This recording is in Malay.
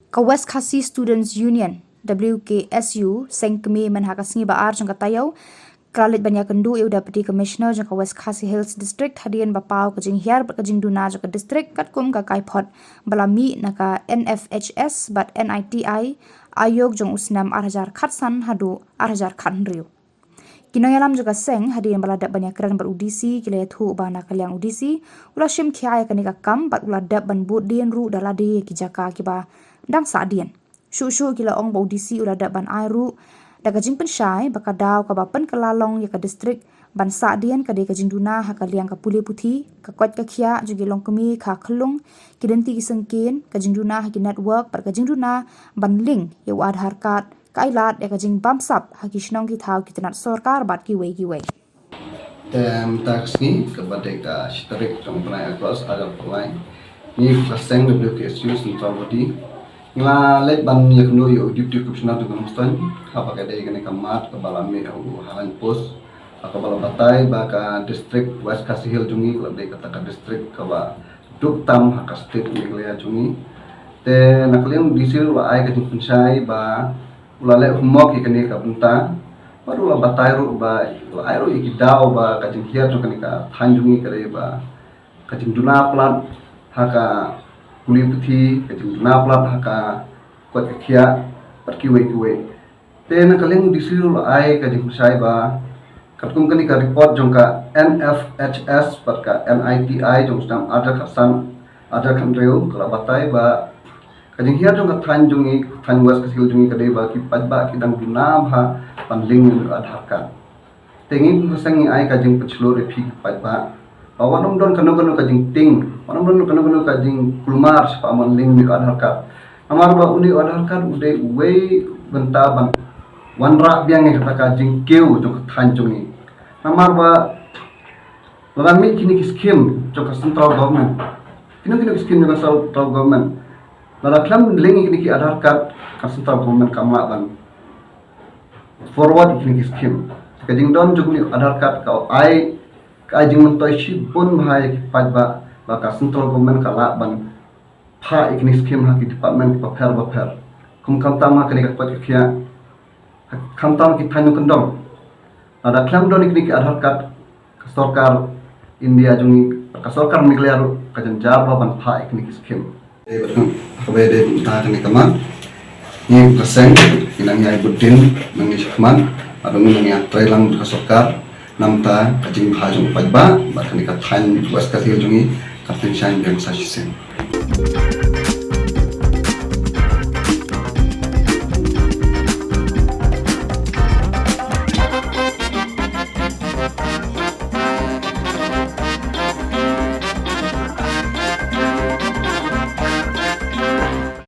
ka West Khasi Students Union WKSU sengkemi menhakasngi baar jang katayau kralit banyak kendu eu deputy commissioner jang ka West Khasi Hills district hadian bapau ka jing hiar ka jing duna jang ka district kat kum ka kaipot balami naka NFHS but NITI ayog jang usnam arhajar khatsan hadu arhajar khanriu Kinoyalam juga seng hadirin baladak banyak keran berudisi kila thu bana kaliang udisi ula shim khia ya kanika kam bat ula dab ban bud dien ru daladi ki jaka ki ba dang sa dien shu kila ong ba udisi ula dab ban ai ru daga jing pensyai baka daw ka ba pen kelalong ya ka distrik ban sa dien ka de ka jing duna ha kaliang ka puli puthi ka kwat ka khia jugi long kemi kha khlung kidenti ki sengkin ka jing duna ha ki network par ka jing duna ban link ya adhar card Kailat ya kajing bamsap haki shnong ki thau ki tanat sarkar bat ki wei taxi kepada ka shtarik company across other line ni klaseng WKSU central body nga let ban yakno yo deputy commissioner tu kamstan apa ka dai kene kamat ka balami au halan post akabala batai ba ka district West Khasi Hill jungi lebih kata ka district ka ba duktam haka state Meghalaya jungi te nakliang disil wa ai ka jingpunshai ba ulale humok ikani ka bunta baru la batairu ba airu ikidau ba kajing hiat to kanika thanjungi kare ba kajing duna plat haka kuli puthi kajing duna plat haka kot khia patki we te na kaleng disiru ai kajing sai ba katkum kanika report jongka NFHS pat ka NITI jong stam ada khasan ada khandreu kala batai ba kajing hiat jong thanjungi thanwas kasil jungi kadai ba ki padba ki dang duna bha panling adhar card tengin kusangi ai kajing pechlo repi padba awanum don kanu kajing ting wanum don kanu kajing kulmar pa manling mi adhar card amar ba uni adhar card ude we benta ban wanra biang kata kajing keu jong thanjungi amar ba rami kini skim jong central government kini skim jong central government Nada klam link ini ki Aadhaar card central government kama ban forward ini scheme. Kajing don jugni Aadhaar card ka ai kajing mentoi shi pun bhai ki padba ba ka central government kala ban pha ikni scheme ha ki department pa pher kum kam tama kani ka pat khia kam tam ki thanu kandom. Nada klam don ikni ki Aadhaar card ka sarkar India jungi ka sarkar Meghalaya ka janjar ba ban pha ikni scheme. Kabede ta kani kama ni present inang yai budin nangi shakman adong nangi trailang ka sokar namta kajing bhajung pajba ba kani ka thain West Khasi jungi kapten shan yang sa shisen